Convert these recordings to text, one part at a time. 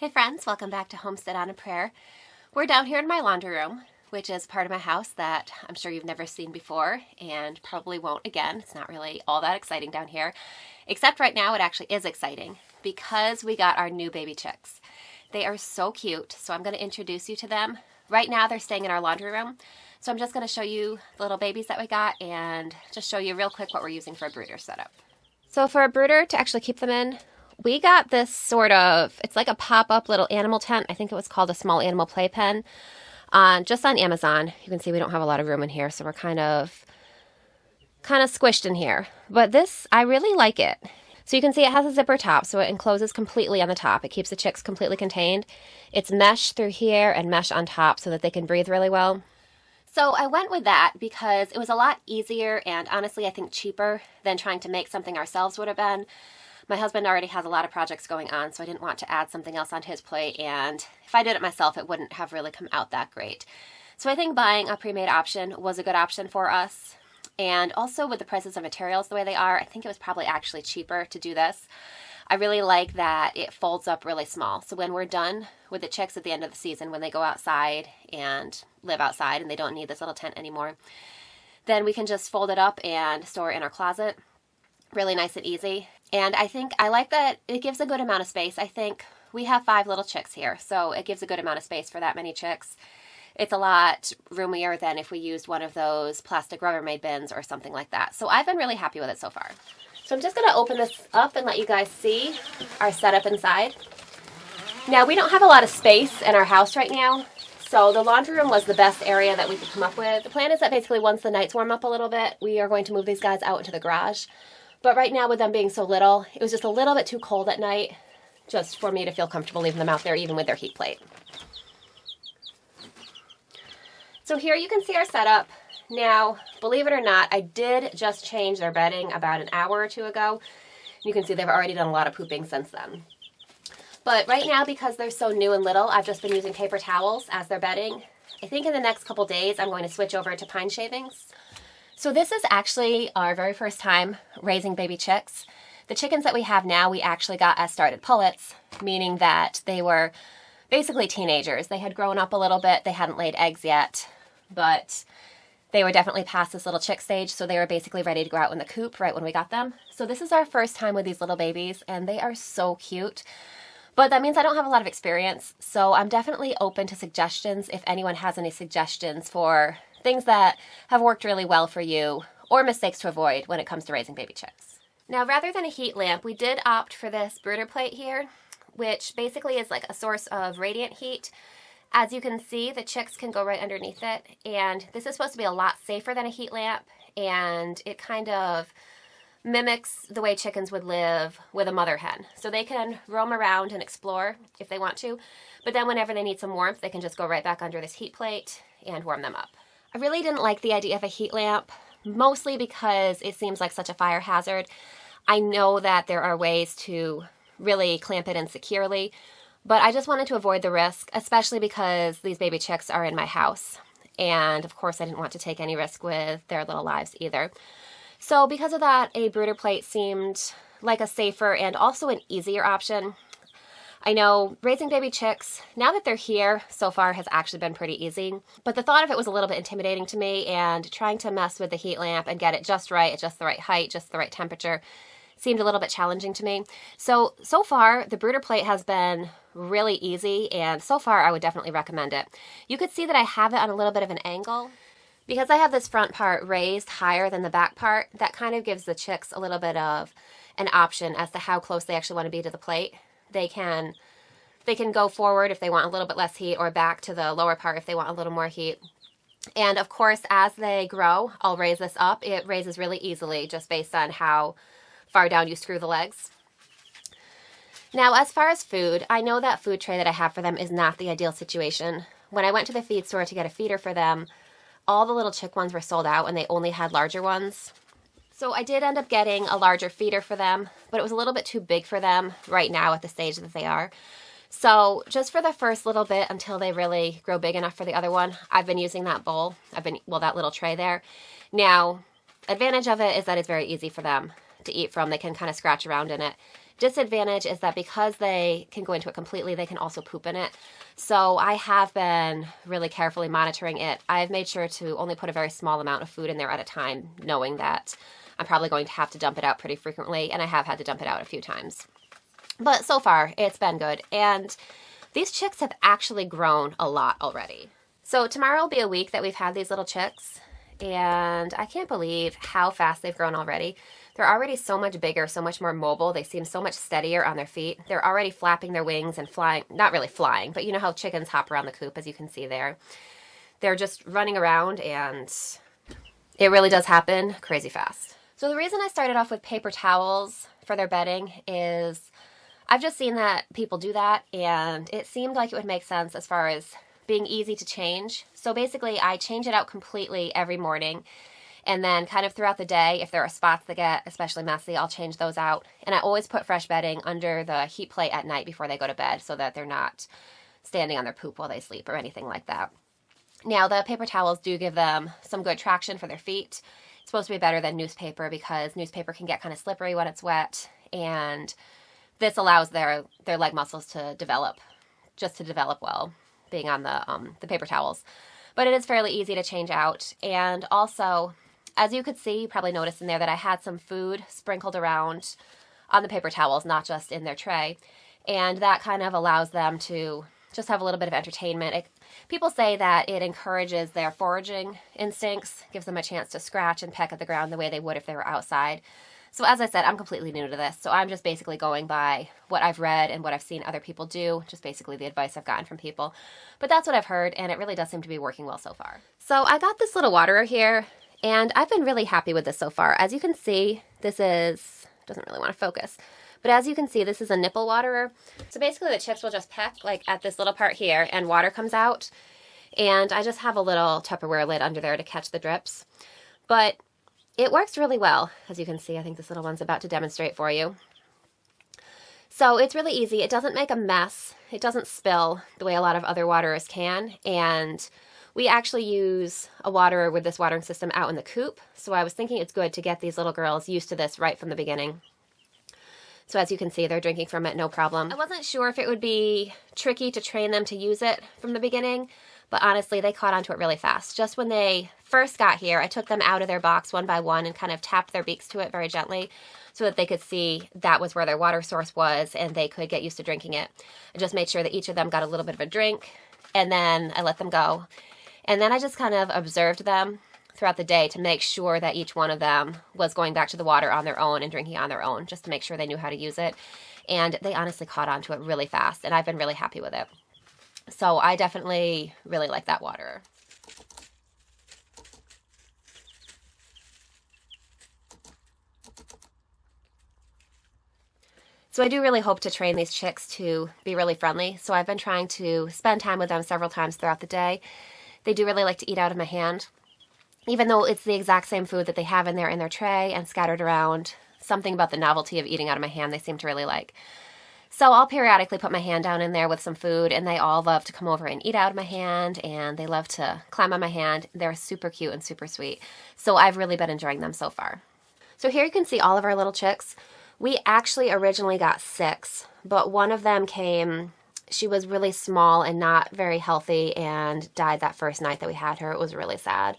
Hey friends, welcome back to Homestead on a Prayer. We're down here in my laundry room, which is part of my house that I'm sure you've never seen before and probably won't again. It's not really all that exciting down here, except right now it actually is exciting because we got our new baby chicks. They are so cute, so I'm going to introduce you to them. Right now they're staying in our laundry room, so I'm just going to show you the little babies that we got and just show you real quick what we're using for a brooder setup. So for a brooder to actually keep them in, we got this sort of, it's like a pop-up little animal tent. I think it was called a small animal playpen, just on Amazon. You can see we don't have a lot of room in here, so we're kind of squished in here. But this, I really like it. So you can see it has a zipper top, so it encloses completely on the top. It keeps the chicks completely contained. It's mesh through here and mesh on top so that they can breathe really well. So I went with that because it was a lot easier and honestly I think cheaper than trying to make something ourselves would have been. My husband already has a lot of projects going on, so I didn't want to add something else on his plate, and if I did it myself, it wouldn't have really come out that great. So I think buying a pre-made option was a good option for us, and also with the prices of materials the way they are, I think it was probably actually cheaper to do this. I really like that it folds up really small, so when we're done with the chicks at the end of the season, when they go outside and live outside and they don't need this little tent anymore, then we can just fold it up and store it in our closet. Really nice and easy. And I think I like that it gives a good amount of space. I think we have 5 little chicks here, so it gives a good amount of space for that many chicks. It's a lot roomier than if we used one of those plastic Rubbermaid bins or something like that. So I've been really happy with it so far. So I'm just going to open this up and let you guys see our setup inside. Now we don't have a lot of space in our house right now, so the laundry room was the best area that we could come up with. The plan is that basically once the nights warm up a little bit, we are going to move these guys out into the garage. But right now with them being so little, it was just a little bit too cold at night just for me to feel comfortable leaving them out there even with their heat plate. So here you can see our setup. Now, believe it or not, I did just change their bedding about an hour or two ago. You can see they've already done a lot of pooping since then. But right now, because they're so new and little, I've just been using paper towels as their bedding. I think in the next couple days, I'm going to switch over to pine shavings. So this is actually our very first time raising baby chicks. The chickens that we have now, we actually got as started pullets, meaning that they were basically teenagers. They had grown up a little bit. They hadn't laid eggs yet, but they were definitely past this little chick stage, so they were basically ready to go out in the coop right when we got them. So this is our first time with these little babies, and they are so cute. But that means I don't have a lot of experience, so I'm definitely open to suggestions if anyone has any suggestions for things that have worked really well for you or mistakes to avoid when it comes to raising baby chicks. Now, rather than a heat lamp, we did opt for this brooder plate here, which basically is like a source of radiant heat. As you can see, the chicks can go right underneath it, and this is supposed to be a lot safer than a heat lamp, and it kind of mimics the way chickens would live with a mother hen. So they can roam around and explore if they want to, but then whenever they need some warmth, they can just go right back under this heat plate and warm them up. I really didn't like the idea of a heat lamp, mostly because it seems like such a fire hazard. I know that there are ways to really clamp it in securely, but I just wanted to avoid the risk, especially because these baby chicks are in my house. And of course, I didn't want to take any risk with their little lives either. So because of that, a brooder plate seemed like a safer and also an easier option. I know raising baby chicks, now that they're here, so far has actually been pretty easy, but the thought of it was a little bit intimidating to me, and trying to mess with the heat lamp and get it just right, at just the right height, just the right temperature, seemed a little bit challenging to me. So far, the brooder plate has been really easy, and so far I would definitely recommend it. You could see that I have it on a little bit of an angle. Because I have this front part raised higher than the back part, that kind of gives the chicks a little bit of an option as to how close they actually want to be to the plate. They can go forward if they want a little bit less heat, or back to the lower part if they want a little more heat. And of course, as they grow, I'll raise this up. It raises really easily just based on how far down you screw the legs. Now, as far as food, I know that food tray that I have for them is not the ideal situation. When I went to the feed store to get a feeder for them, all the little chick ones were sold out and they only had larger ones. So I did end up getting a larger feeder for them, but it was a little bit too big for them right now at the stage that they are. So just for the first little bit until they really grow big enough for the other one, I've been using that bowl. That little tray there. Now, advantage of it is that it's very easy for them to eat from. They can kind of scratch around in it. Disadvantage is that because they can go into it completely, they can also poop in it. So I have been really carefully monitoring it. I've made sure to only put a very small amount of food in there at a time, knowing that I'm probably going to have to dump it out pretty frequently, and I have had to dump it out a few times. But so far, it's been good. And these chicks have actually grown a lot already. So tomorrow will be a week that we've had these little chicks, and I can't believe how fast they've grown already. They're already so much bigger, so much more mobile. They seem so much steadier on their feet. They're already flapping their wings and flying, not really flying, but you know how chickens hop around the coop, as you can see there. They're just running around, and it really does happen crazy fast. So the reason I started off with paper towels for their bedding is I've just seen that people do that, and it seemed like it would make sense as far as being easy to change. So basically, I change it out completely every morning, and then kind of throughout the day, if there are spots that get especially messy, I'll change those out. And I always put fresh bedding under the heat plate at night before they go to bed so that they're not standing on their poop while they sleep or anything like that. Now, the paper towels do give them some good traction for their feet. It's supposed to be better than newspaper because newspaper can get kind of slippery when it's wet, and this allows their leg muscles to develop, just to develop well, being on the paper towels. But it is fairly easy to change out. And also, as you could see, you probably noticed in there that I had some food sprinkled around on the paper towels, not just in their tray. And that kind of allows them to just have a little bit of entertainment. People say that it encourages their foraging instincts, gives them a chance to scratch and peck at the ground the way they would if they were outside. So as I said, I'm completely new to this, so I'm just basically going by what I've read and what I've seen other people do, just basically the advice I've gotten from people. But that's what I've heard, and it really does seem to be working well so far. So I got this little waterer here, and I've been really happy with this so far. As you can see, this is, doesn't really want to focus, but as you can see, this is a nipple waterer. So basically the chicks will just peck like at this little part here, and water comes out, and I just have a little Tupperware lid under there to catch the drips. But it works really well, as you can see. I think this little one's about to demonstrate for you. So it's really easy. It doesn't make a mess. It doesn't spill the way a lot of other waterers can. And we actually use a waterer with this watering system out in the coop. So I was thinking it's good to get these little girls used to this right from the beginning. So as you can see, they're drinking from it, no problem. I wasn't sure if it would be tricky to train them to use it from the beginning, but honestly, they caught onto it really fast. Just when they first got here, I took them out of their box one by one and kind of tapped their beaks to it very gently so that they could see that was where their water source was and they could get used to drinking it. I just made sure that each of them got a little bit of a drink, and then I let them go. And then I just kind of observed them throughout the day to make sure that each one of them was going back to the water on their own and drinking on their own, just to make sure they knew how to use it. And they honestly caught onto it really fast, and I've been really happy with it. So I definitely really like that waterer. So I do really hope to train these chicks to be really friendly. So I've been trying to spend time with them several times throughout the day. They do really like to eat out of my hand. Even though it's the exact same food that they have in their tray and scattered around, something about the novelty of eating out of my hand they seem to really like. So I'll periodically put my hand down in there with some food, and they all love to come over and eat out of my hand, and they love to climb on my hand. They're super cute and super sweet. So I've really been enjoying them so far. So here you can see all of our little chicks. We actually originally got 6, but one of them came, she was really small and not very healthy and died that first night that we had her. It was really sad.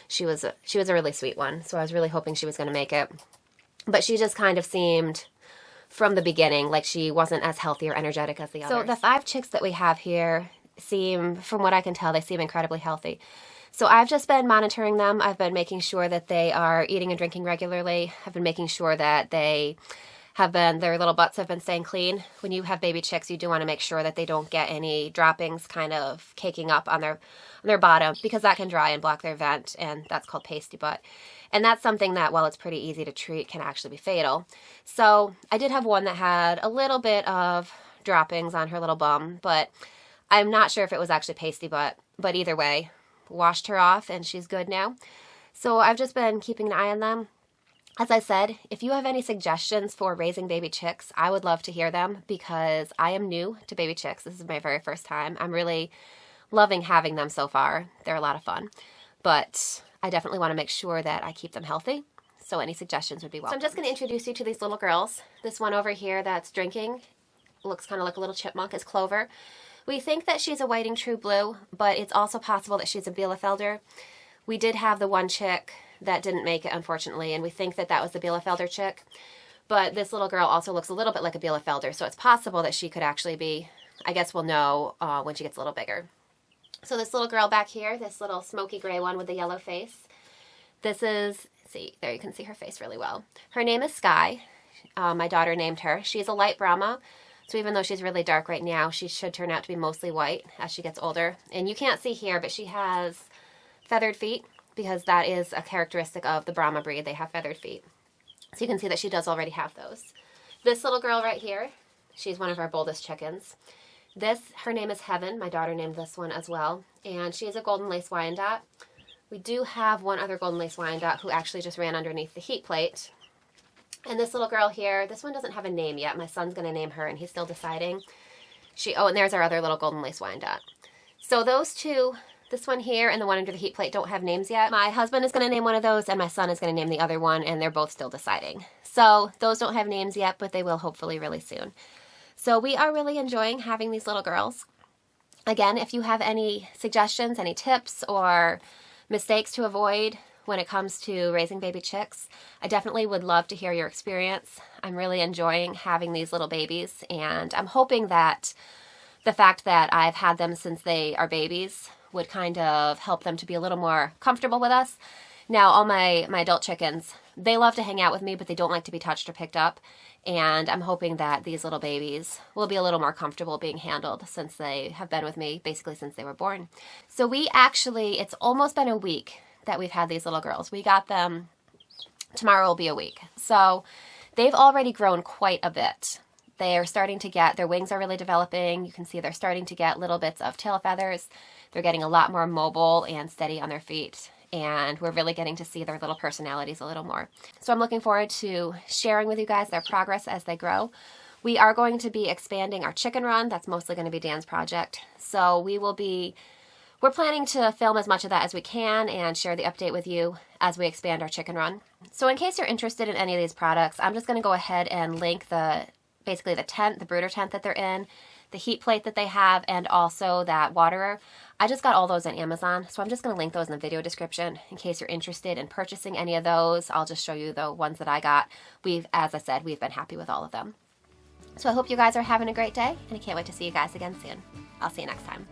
She was a really sweet one, so I was really hoping she was going to make it. But she just kind of seemed, from the beginning, like she wasn't as healthy or energetic as the others. So the 5 chicks that we have here seem, from what I can tell, they seem incredibly healthy. So I've just been monitoring them. I've been making sure that they are eating and drinking regularly. I've been making sure that their little butts have been staying clean. When you have baby chicks, you do want to make sure that they don't get any droppings kind of caking up on their bottom, because that can dry and block their vent, and that's called pasty butt. And that's something that, while it's pretty easy to treat, can actually be fatal. So I did have one that had a little bit of droppings on her little bum, but I'm not sure if it was actually pasty butt. But either way, washed her off and she's good now. So I've just been keeping an eye on them. As I said, if you have any suggestions for raising baby chicks, I would love to hear them, because I am new to baby chicks. This is my very first time. I'm really loving having them so far. They're a lot of fun. But I definitely want to make sure that I keep them healthy. So any suggestions would be welcome. So I'm just going to introduce you to these little girls. This one over here that's drinking looks kind of like a little chipmunk is Clover. We think that she's a whiting true blue, but it's also possible that she's a Bielefelder. We did have the one chick that didn't make it, unfortunately, and we think that that was the Bielefelder chick. But this little girl also looks a little bit like a Bielefelder, so it's possible that she could actually be, I guess we'll know when she gets a little bigger. So this little girl back here, this little smoky gray one with the yellow face, this is, see, there you can see her face really well. Her name is Sky. My daughter named her. She's a light Brahma, so even though she's really dark right now, she should turn out to be mostly white as she gets older. And you can't see here, but she has feathered feet, because that is a characteristic of the Brahma breed. They have feathered feet. So you can see that she does already have those. This little girl right here, she's one of our boldest chickens. Her name is Heaven. My daughter named this one as well. And she is a golden lace Wyandotte. We do have one other golden lace Wyandotte who actually just ran underneath the heat plate. And this little girl here, this one doesn't have a name yet. My son's going to name her and he's still deciding. Oh, and there's our other little golden lace Wyandotte. So those two, this one here and the one under the heat plate, don't have names yet. My husband is going to name one of those and my son is going to name the other one, and they're both still deciding. So those don't have names yet, but they will hopefully really soon. So we are really enjoying having these little girls. Again, if you have any suggestions, any tips, or mistakes to avoid when it comes to raising baby chicks, I definitely would love to hear your experience. I'm really enjoying having these little babies, and I'm hoping that the fact that I've had them since they are babies would kind of help them to be a little more comfortable with us. Now, all my adult chickens, they love to hang out with me, but they don't like to be touched or picked up. And I'm hoping that these little babies will be a little more comfortable being handled since they have been with me basically since they were born. So it's almost been a week that we've had these little girls. We got them, tomorrow will be a week. So they've already grown quite a bit. They are starting to get, their wings are really developing. You can see they're starting to get little bits of tail feathers. They're getting a lot more mobile and steady on their feet. And we're really getting to see their little personalities a little more. So I'm looking forward to sharing with you guys their progress as they grow. We are going to be expanding our chicken run. That's mostly going to be Dan's project. So we're planning to film as much of that as we can and share the update with you as we expand our chicken run. So in case you're interested in any of these products, I'm just going to go ahead and link basically the tent, the brooder tent that they're in, the heat plate that they have, and also that waterer. I just got all those on Amazon, so I'm just going to link those in the video description in case you're interested in purchasing any of those. I'll just show you the ones that I got. As I said, we've been happy with all of them. So I hope you guys are having a great day, and I can't wait to see you guys again soon. I'll see you next time.